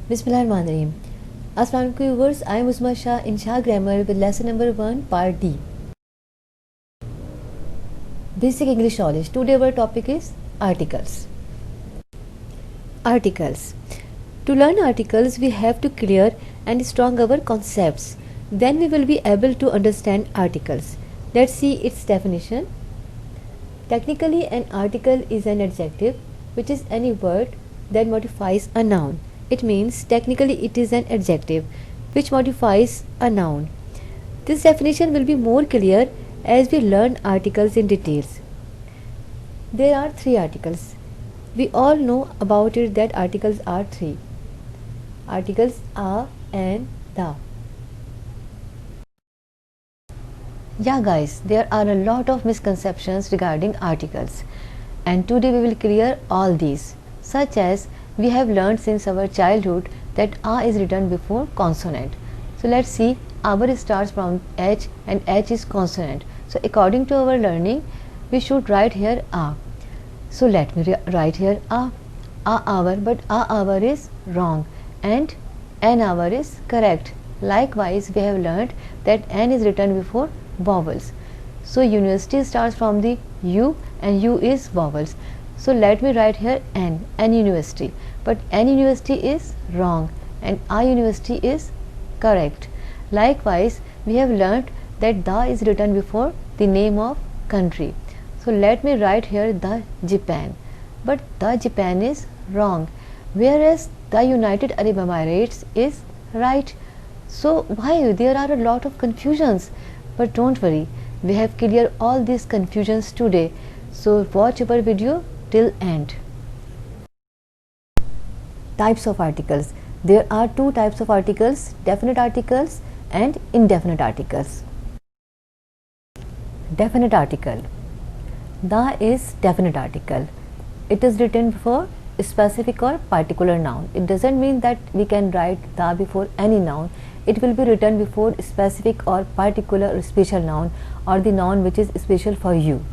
Bismillahirrahmanirrahim. Assalamualaikum viewers, I am Usma Shah in Shah Grammar with lesson number 1 part D. Basic English knowledge. Today our topic is articles. Articles. To learn articles we have to clear and strong our concepts. Then we will be able to understand articles. Let's see its definition. Technically an article is an adjective which is any word that modifies a noun. It means technically it is an adjective which modifies a noun. This definition will be more clear as we learn articles in details. There are 3 articles. We all know about it that articles are 3. Articles are and the. Yeah guys, there are a lot of misconceptions regarding articles and today we will clear all these, such as we have learned since our childhood that A is written before consonant. So let's see, our starts from H and H is consonant. So according to our learning, we should write here A. So let me write here A hour, but A hour is wrong and N hour is correct. Likewise, we have learned that N is written before vowels. So university starts from the U and U is vowels. So let me write here N university, but N university is wrong and I university is correct. Likewise, we have learnt that the is written before the name of country. So let me write here the Japan, but the Japan is wrong, whereas the United Arab Emirates is right. So why there are a lot of confusions? But don't worry, we have cleared all these confusions today. So watch our video till end. Types of articles. There are 2 types of articles, definite articles and indefinite articles. Definite article. The is definite article. It is written before specific or particular noun. It doesn't mean that we can write the before any noun. It will be written before specific or particular or special noun or the noun which is special for you.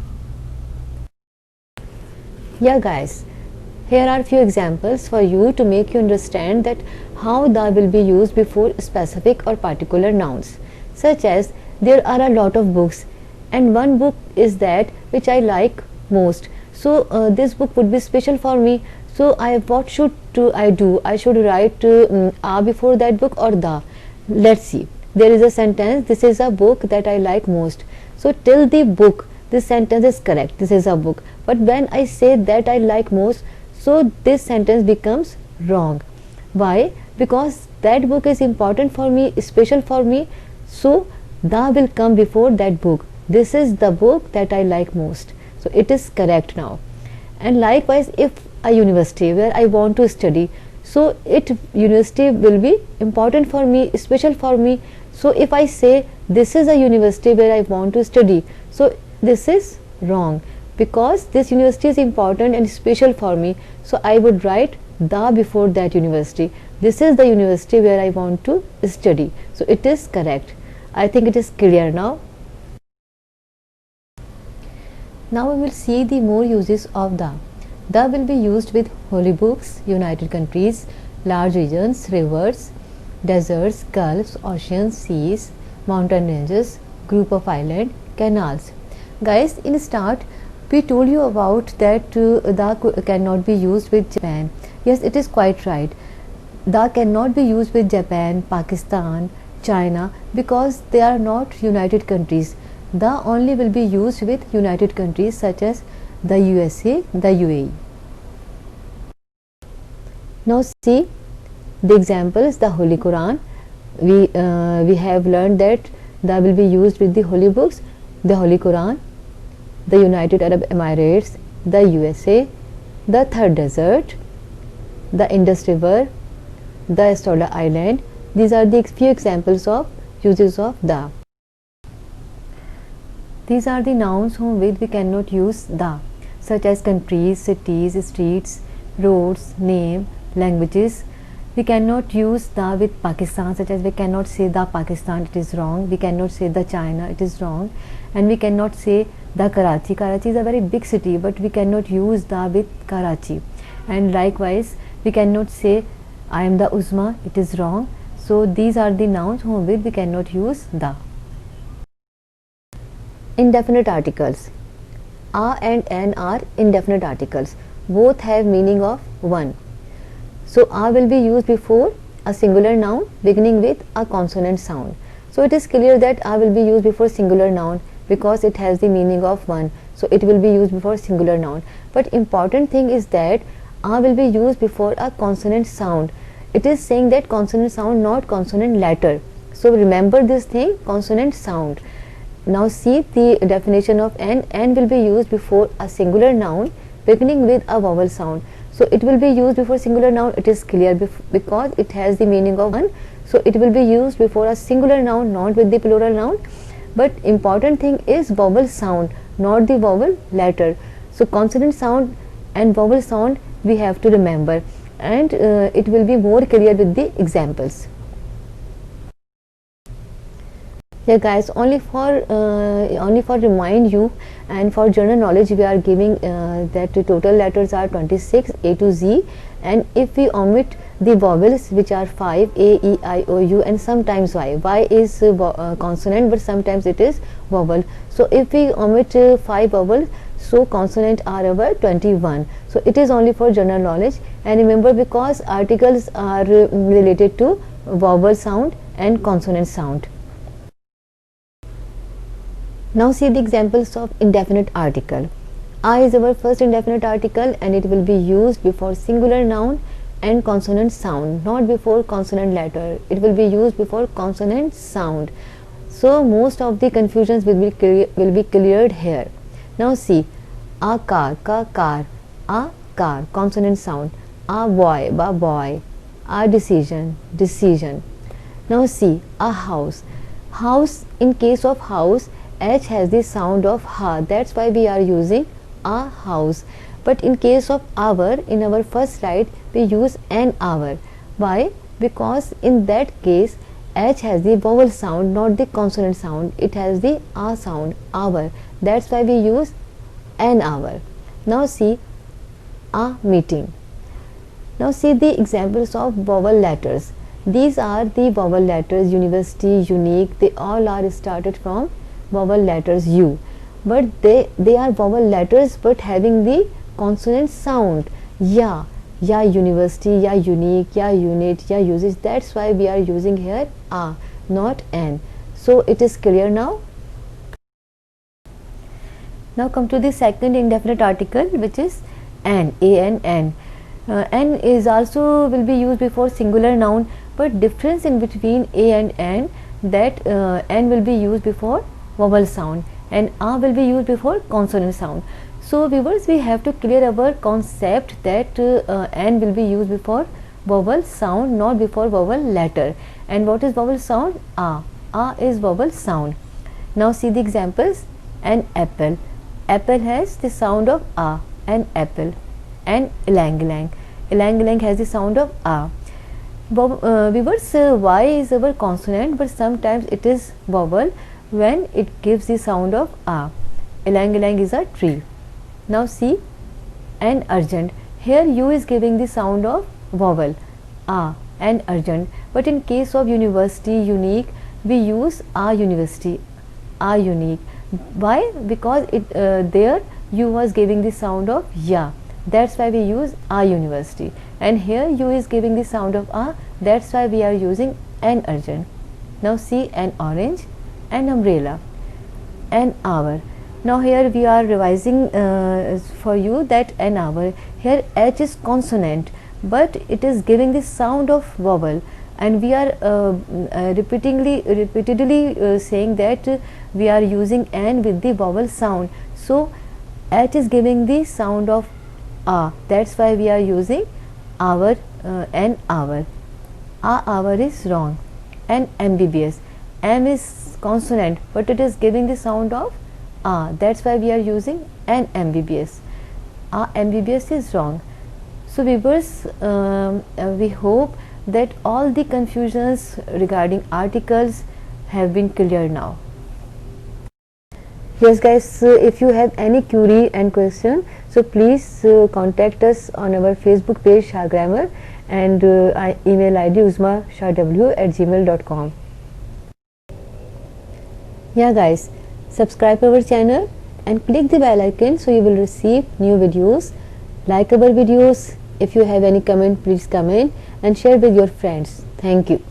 Yeah guys, here are few examples for you to make you understand that how the will be used before specific or particular nouns, such as there are a lot of books and one book is that which I like most. So this book would be special for me. So what should I do? I should write a before that book or the. Let's see. There is a sentence, this is a book that I like most. So till the book, this sentence is correct, this is a book. But when I say that I like most, so this sentence becomes wrong. Why? Because that book is important for me, special for me. So the will come before that book. This is the book that I like most. So it is correct now. And likewise, if a university where I want to study, so university will be important for me, special for me. So if I say this is a university where I want to study, so this is wrong because this university is important and special for me. So I would write the before that university. This is the university where I want to study. So it is correct. I think it is clear now. Now we will see the more uses of the. The will be used with holy books, united countries, large regions, rivers, deserts, gulfs, oceans, seas, mountain ranges, group of islands, canals. Guys, in start we told you about that the cannot be used with Japan. Yes, it is quite right. The cannot be used with Japan, Pakistan, China because they are not united countries. The only will be used with united countries such as the USA, the UAE. Now see the examples, the Holy Quran. We have learned that the will be used with the holy books, the Holy Quran, the United Arab Emirates, the USA, the third desert, the Indus River, the Astoria Island. These are the few examples of uses of the. These are the nouns whom with we cannot use the, such as countries, cities, streets, roads, name, languages. We cannot use the with Pakistan, such as we cannot say the Pakistan, it is wrong. We cannot say the China, it is wrong. And we cannot say the Karachi. Karachi is a very big city, but we cannot use the with Karachi. And likewise, we cannot say I am the Uzma, it is wrong. So these are the nouns with we cannot use the. Indefinite articles. A and an are indefinite articles. Both have meaning of one. So a will be used before a singular noun beginning with a consonant sound. So it is clear that a will be used before singular noun because it has the meaning of one. So it will be used before singular noun. But important thing is that a will be used before a consonant sound. It is saying that consonant sound, not consonant letter. So remember this thing, consonant sound. Now see the definition of an. An will be used before a singular noun beginning with a vowel sound. So it will be used before singular noun, it is clear because it has the meaning of one. So it will be used before a singular noun, not with the plural noun. But important thing is vowel sound, not the vowel letter. So consonant sound and vowel sound we have to remember, and it will be more clear with the examples. Yeah guys, only for remind you and for general knowledge we are giving that the total letters are 26 A to Z, and if we omit the vowels which are 5 A, E, I, O, U and sometimes Y is consonant but sometimes it is vowel. So if we omit 5 vowels, so consonant are our 21. So it is only for general knowledge, and remember because articles are related to vowel sound and consonant sound. Now see the examples of indefinite article. A is our first indefinite article and it will be used before singular noun and consonant sound, not before consonant letter. It will be used before consonant sound. So most of the confusions will be cleared here. Now see, a car, car, a car, consonant sound. A boy, boy, a decision, decision. Now see, a house. House, in case of house, H has the sound of ha, that's why we are using a house. But in case of hour, in our first slide we use an hour. Why? Because in that case H has the vowel sound, not the consonant sound. It has the a sound, hour. That's why we use an hour. Now see, a meeting. Now see the examples of vowel letters. These are the vowel letters, university, unique, they all are started from vowel letters U, but they are vowel letters but having the consonant sound. Ya, ya university, ya unique, ya unit, ya usage. That's why we are using here a, not an. So it is clear now. Now come to the second indefinite article, which is an, an. N is also will be used before singular noun, but difference in between a and n, that n will be used before vowel sound and a will be used before consonant sound. So viewers, we have to clear our concept that n will be used before vowel sound, not before vowel letter. And what is vowel sound? A is vowel sound. Now see the examples. An apple. Apple has the sound of a, an apple. And ilang ilang. Ilang ilang has the sound of a. Viewers, y is our consonant but sometimes it is vowel when it gives the sound of a. Ilang ilang is a tree. Now see, an urgent. Here u is giving the sound of vowel a, and urgent. But in case of university, unique, we use a university, a unique. Why? Because it there u was giving the sound of ya. That's why we use a university. And here u is giving the sound of a. That's why we are using an urgent. Now see, an orange, an umbrella, an hour. Now here we are revising for you that an hour. Here H is consonant, but it is giving the sound of vowel, and we are repeatedly saying that we are using n with the vowel sound. So H is giving the sound of a. That's why we are using hour, an hour. A hour is wrong. An MBBS. M is consonant, but it is giving the sound of a. That's why we are using an MBBS. A MBBS is wrong. So viewers, we hope that all the confusions regarding articles have been clear now. Yes guys, if you have any query and question, so please contact us on our Facebook page Shah Grammar, and email ID uzmashaw@gmail.com. Yeah guys, subscribe our channel and click the bell icon so you will receive new videos. Like our videos. If you have any comment, please comment and share with your friends. Thank you.